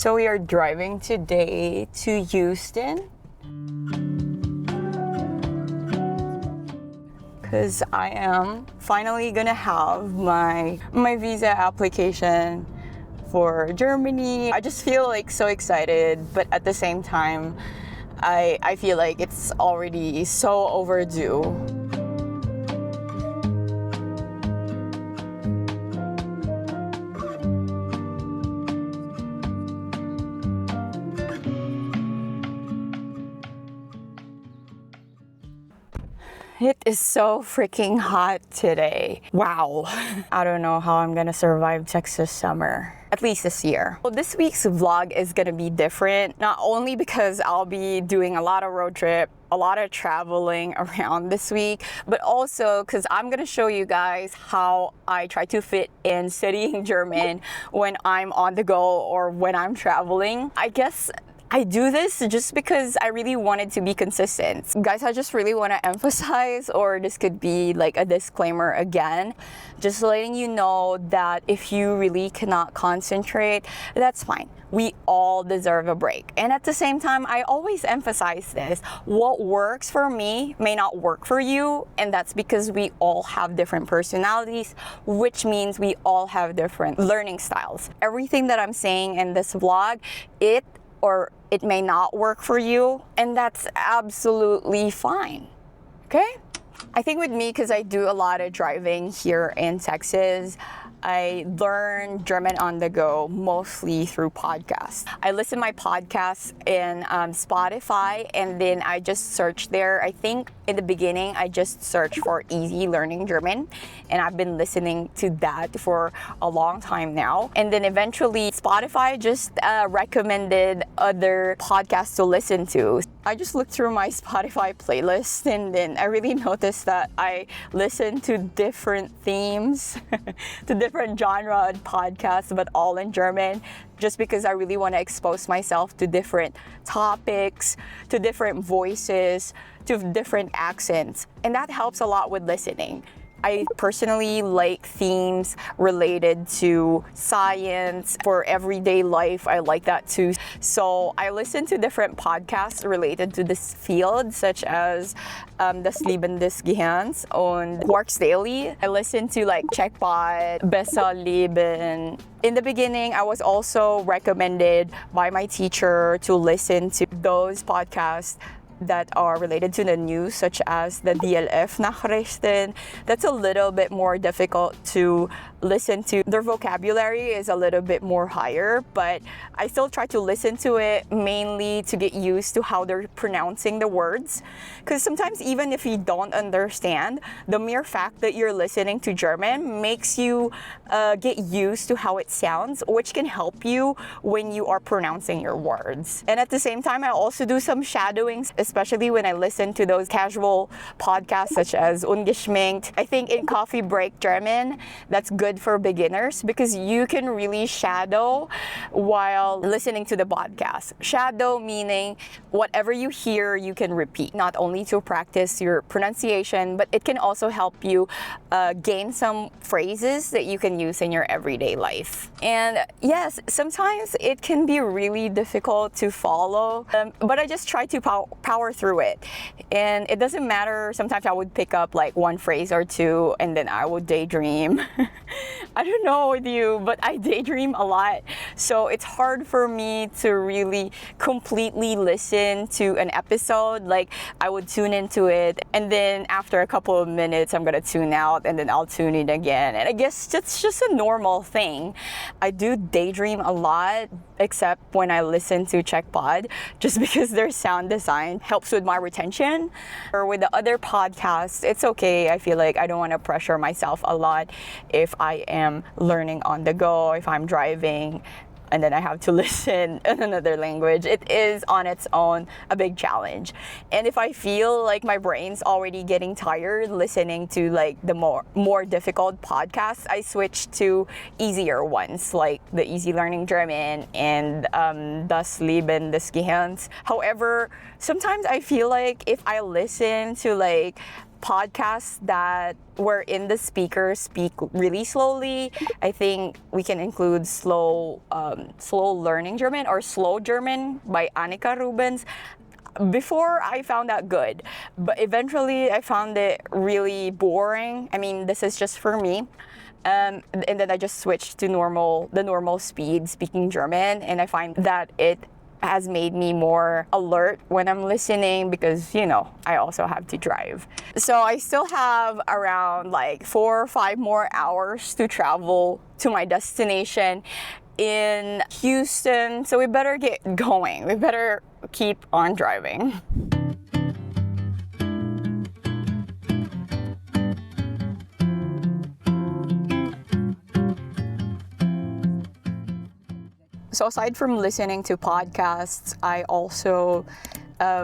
So we are driving today to Houston because I am finally gonna have my visa application for Germany. I just feel like so excited, but at the same time, I feel like it's already so overdue. It is so freaking hot today. Wow. I don't know how I'm gonna survive Texas summer, at least this year. Well, this week's vlog is gonna be different, not only because I'll be doing a lot of road trip, a lot of traveling around this week, but also because I'm gonna show you guys how I try to fit in studying German when I'm on the go or when I'm traveling. I guess I do this just because I really wanted to be consistent. Guys, I just really want to emphasize, or this could be like a disclaimer again, just letting you know that if you really cannot concentrate, that's fine. We all deserve a break. And at the same time, I always emphasize this. What works for me may not work for you, and that's because we all have different personalities, which means we all have different learning styles. Everything that I'm saying in this vlog, it may not work for you, and that's absolutely fine, okay? I think with me, because I do a lot of driving here in Texas, I learn German on the go mostly through podcasts. I listen to my podcasts in Spotify, and then I just search there. I think in the beginning, I just searched for easy learning German, and I've been listening to that for a long time now. And then eventually, Spotify just recommended other podcasts to listen to. I just looked through my Spotify playlist, and then I really noticed that I listen to different themes, to different genre podcasts, but all in German, just because I really want to expose myself to different topics, to different voices, to different accents. And that helps a lot with listening. I personally like themes related to science. For everyday life, I like that too. So I listen to different podcasts related to this field, such as Das Leben des Gehirns und Quarks Daily. I listen to like Checkpot, Besser Leben. In the beginning, I was also recommended by my teacher to listen to those podcasts that are related to the news, such as the DLF Nachrichten. That's a little bit more difficult to listen to. Their vocabulary is a little bit more higher, but I still try to listen to it mainly to get used to how they're pronouncing the words. Because sometimes even if you don't understand, the mere fact that you're listening to German makes you get used to how it sounds, which can help you when you are pronouncing your words. And at the same time, I also do some shadowing, especially when I listen to those casual podcasts such as Ungeschminkt. I think in Coffee Break German, that's good for beginners because you can really shadow while listening to the podcast. Shadow meaning whatever you hear, you can repeat, not only to practice your pronunciation, but it can also help you gain some phrases that you can use in your everyday life. And yes, sometimes it can be really difficult to follow, but I just try to power through it. And it doesn't matter, sometimes I would pick up like one phrase or two and then I would daydream. I don't know with you, but I daydream a lot. So it's hard for me to really completely listen to an episode. Like I would tune into it and then after a couple of minutes, I'm gonna tune out and then I'll tune in again. And I guess that's just a normal thing. I do daydream a lot, except when I listen to Checkpod, just because their sound design helps with my retention. Or with the other podcasts, it's okay. I feel like I don't want to pressure myself a lot if I am learning on the go, if I'm driving, and then I have to listen in another language. It is on its own a big challenge. And if I feel like my brain's already getting tired listening to like the more difficult podcasts, I switch to easier ones like the Easy Learning German and Das Leben des Gehirns. However, sometimes I feel like if I listen to like podcasts that wherein the speakers speak really slowly. I think we can include slow learning German or slow German by Annika Rubens. Before I found that good, but eventually I found it really boring. I mean, this is just for me. And then I just switched to the normal speed speaking German, and I find that it has made me more alert when I'm listening because, I also have to drive. So I still have around like 4 or 5 more hours to travel to my destination in Houston. So we better get going. We better keep on driving. So aside from listening to podcasts, I also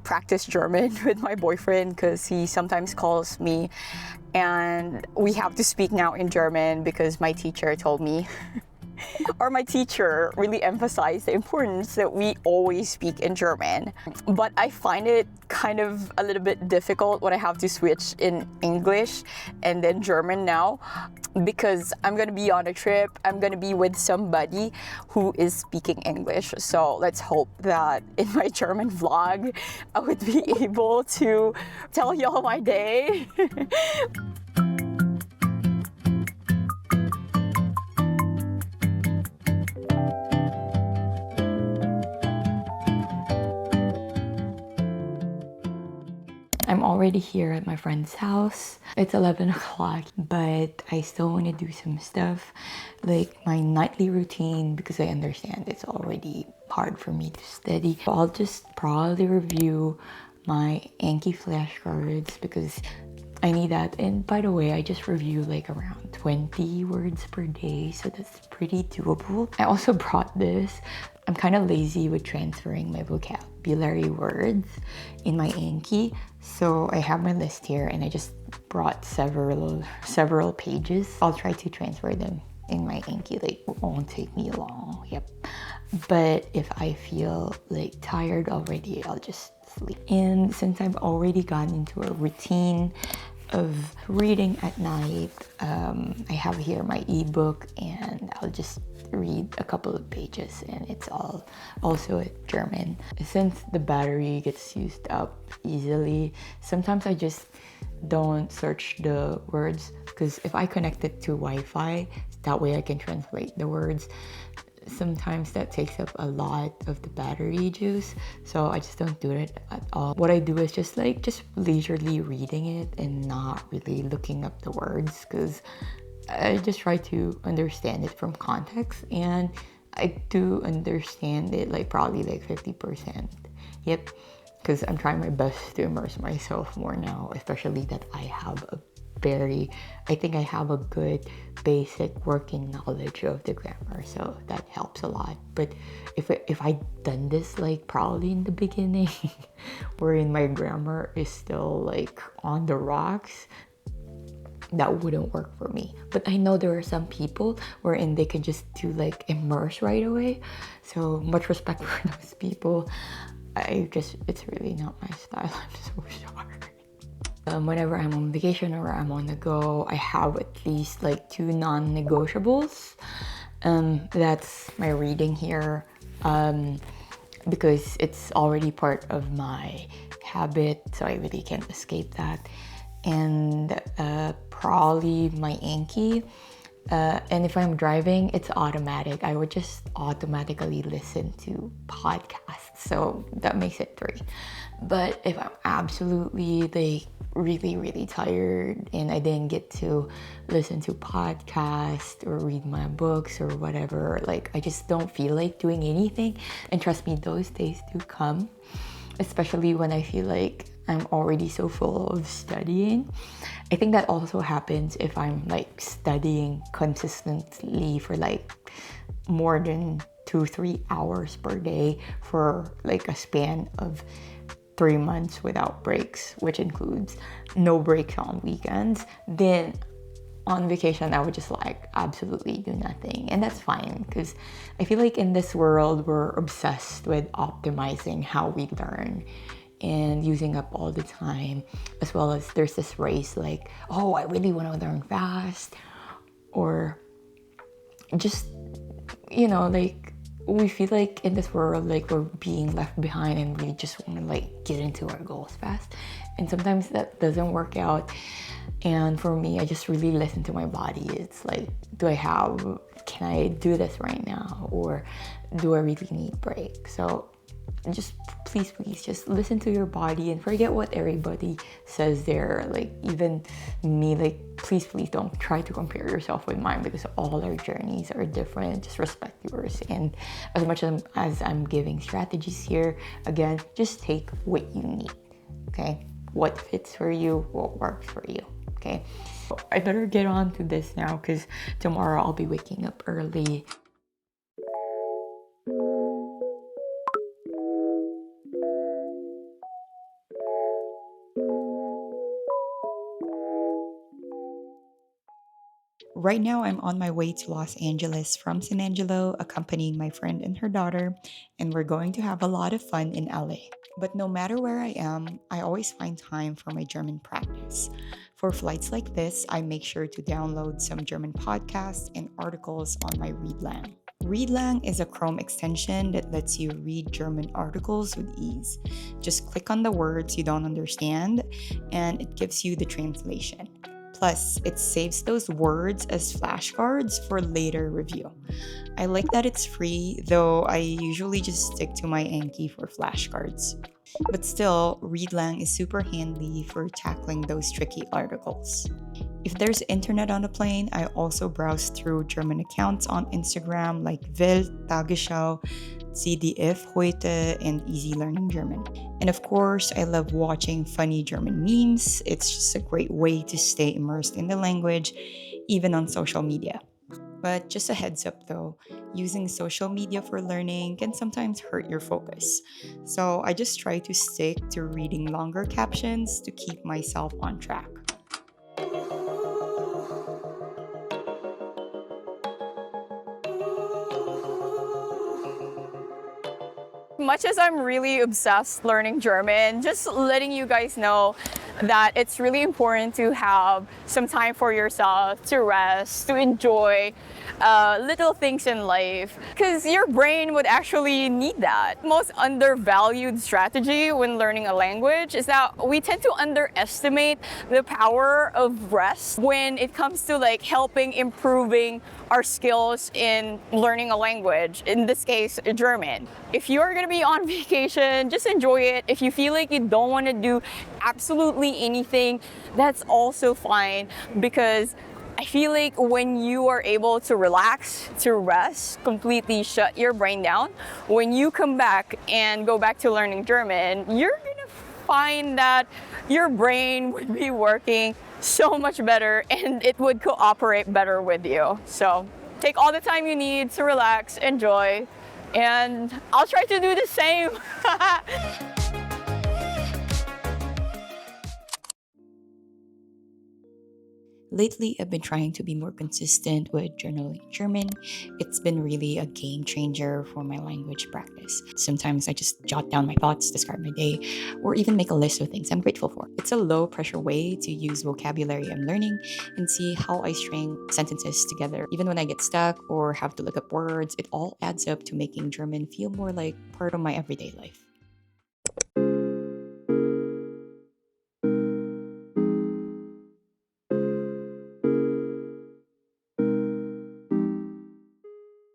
practice German with my boyfriend because he sometimes calls me and we have to speak now in German because my teacher told me or my teacher really emphasized the importance that we always speak in German. But I find it kind of a little bit difficult when I have to switch in English and then German now because I'm going to be on a trip. I'm going to be with somebody who is speaking English. So let's hope that in my German vlog, I would be able to tell y'all my day. I'm already here at my friend's house. It's 11 o'clock, but I still want to do some stuff, like my nightly routine, because I understand it's already hard for me to study. I'll just probably review my Anki flashcards because I need that. And by the way, I just review like around 20 words per day, so that's pretty doable. I also brought this. I'm kind of lazy with transferring my vocabulary words in my Anki, so I have my list here and I just brought several pages. I'll try to transfer them in my Anki, like it won't take me long. Yep. But if I feel like tired already, I'll just sleep. And since I've already gotten into a routine of reading at night, I have here my ebook and I'll just read a couple of pages, and it's all also German. Since the battery gets used up easily, sometimes I just don't search the words, because if I connect it to Wi-Fi, that way I can translate the words. Sometimes that takes up a lot of the battery juice, so I just don't do it at all. What I do is just leisurely reading it and not really looking up the words, because I just try to understand it from context, and I do understand it like probably like 50%. Yep, because I'm trying my best to immerse myself more now, especially that I think I have a good basic working knowledge of the grammar, so that helps a lot. But if I'd done this like probably in the beginning wherein my grammar is still like on the rocks, that wouldn't work for me. But I know there are some people wherein they can just do like immerse right away, so much respect for those people. It's really not my style. I'm so sorry. Whenever I'm on vacation or I'm on the go, I have at least like 2 non-negotiables. That's my reading here, because it's already part of my habit, so I really can't escape that. And probably my Anki. And if I'm driving, it's automatic. I would just automatically listen to podcasts, so that makes it 3. But if I'm absolutely like really tired and I didn't get to listen to podcasts or read my books or whatever, like I just don't feel like doing anything. And trust me, those days do come, especially when I feel like I'm already so full of studying. I think that also happens if I'm like studying consistently for like more than 2-3 hours per day for like a span of 3 months without breaks, which includes no breaks on weekends. Then on vacation, I would just like absolutely do nothing, and that's fine, because I feel like in this world we're obsessed with optimizing how we learn, and using up all the time, as well as there's this race like, oh, I really want to learn fast, or just, like we feel like in this world like we're being left behind and we just want to like get into our goals fast, and sometimes that doesn't work out. And for me, I just really listen to my body. It's like, can I do this right now, or do I really need a break? So just please just listen to your body and forget what everybody says there. Like even me, like please don't try to compare yourself with mine, because all our journeys are different. Just respect yours. And as much as I'm giving strategies here, again, just take what you need, okay? What fits for you, what works for you, okay? So I better get on to this now, because tomorrow I'll be waking up early. Right now, I'm on my way to Los Angeles from San Angelo, accompanying my friend and her daughter, and we're going to have a lot of fun in LA. But no matter where I am, I always find time for my German practice. For flights like this, I make sure to download some German podcasts and articles on my Readlang. Readlang is a Chrome extension that lets you read German articles with ease. Just click on the words you don't understand, and it gives you the translation. Plus, it saves those words as flashcards for later review. I like that it's free, though I usually just stick to my Anki for flashcards. But still, Readlang is super handy for tackling those tricky articles. If there's internet on the plane, I also browse through German accounts on Instagram like Welt, Tagesschau, CDF heute, and Easy Learning German. And of course, I love watching funny German memes. It's just a great way to stay immersed in the language, even on social media. But just a heads up though, using social media for learning can sometimes hurt your focus. So I just try to stick to reading longer captions to keep myself on track. Much as I'm really obsessed learning German, just letting you guys know that it's really important to have some time for yourself, to rest, to enjoy little things in life, because your brain would actually need that. Most undervalued strategy when learning a language is that we tend to underestimate the power of rest when it comes to like helping improving our skills in learning a language, in this case, German. If you're gonna be on vacation, just enjoy it. If you feel like you don't want to do absolutely anything, that's also fine, because I feel like when you are able to relax, to rest, completely shut your brain down, when you come back and go back to learning German, you're gonna find that your brain would be working so much better and it would cooperate better with you. So take all the time you need to relax, enjoy, and I'll try to do the same. Lately, I've been trying to be more consistent with journaling German. It's been really a game changer for my language practice. Sometimes I just jot down my thoughts, describe my day, or even make a list of things I'm grateful for. It's a low-pressure way to use vocabulary I'm learning and see how I string sentences together. Even when I get stuck or have to look up words, it all adds up to making German feel more like part of my everyday life.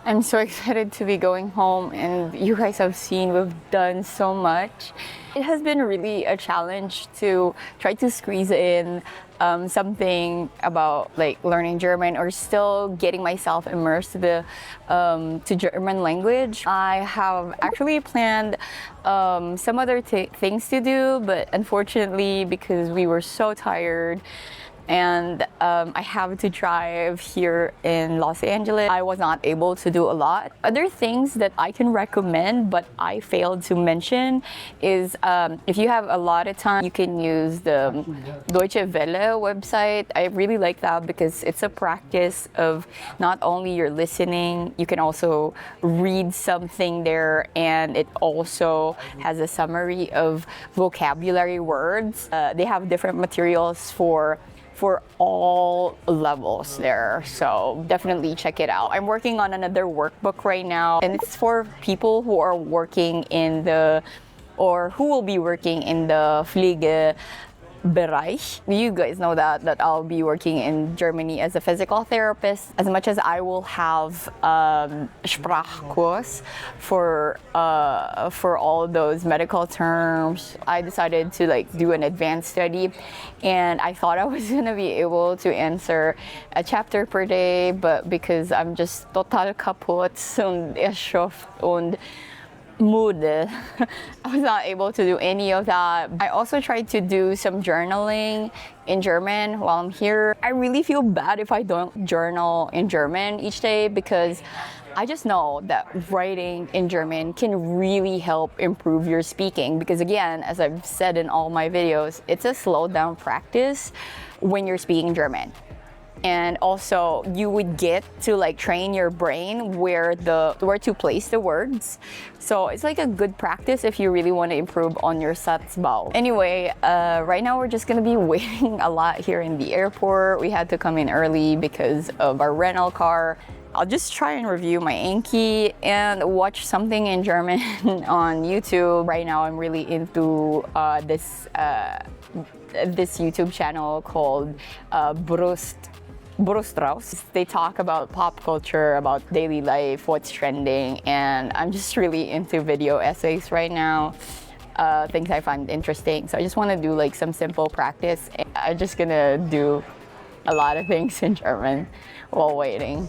I'm so excited to be going home, and you guys have seen we've done so much. It has been really a challenge to try to squeeze in something about like learning German or still getting myself immersed to German language. I have actually planned some other things to do, but unfortunately, because we were so tired and I have to drive here in Los Angeles. I was not able to do a lot. Other things that I can recommend but I failed to mention is if you have a lot of time, you can use the Deutsche Welle website. I really like that because it's a practice of not only your listening, you can also read something there, and it also has a summary of vocabulary words. They have different materials for all levels there, so definitely check it out. I'm working on another workbook right now, and it's for people who are working in the, or who will be working in the Pflegebereich. You guys know that I'll be working in Germany as a physical therapist. As much as I will have Sprachkurs for all those medical terms, I decided to like do an advanced study, and I thought I was gonna be able to answer a chapter per day, but because I'm just total kaputt und erschöpft und müde, I was not able to do any of that. I also tried to do some journaling in German while I'm here. I really feel bad if I don't journal in German each day, because I just know that writing in German can really help improve your speaking, because again, as I've said in all my videos, it's a slowed down practice when you're speaking German. And also you would get to like train your brain where to place the words. So it's like a good practice if you really want to improve on your Satzbau. Anyway, right now we're just gonna be waiting a lot here in the airport. We had to come in early because of our rental car. I'll just try and review my Anki and watch something in German on YouTube. Right now I'm really into this YouTube channel called Brustraus. They talk about pop culture, about daily life, what's trending, and I'm just really into video essays right now, things I find interesting. So I just want to do like some simple practice. I'm just gonna do a lot of things in German while waiting.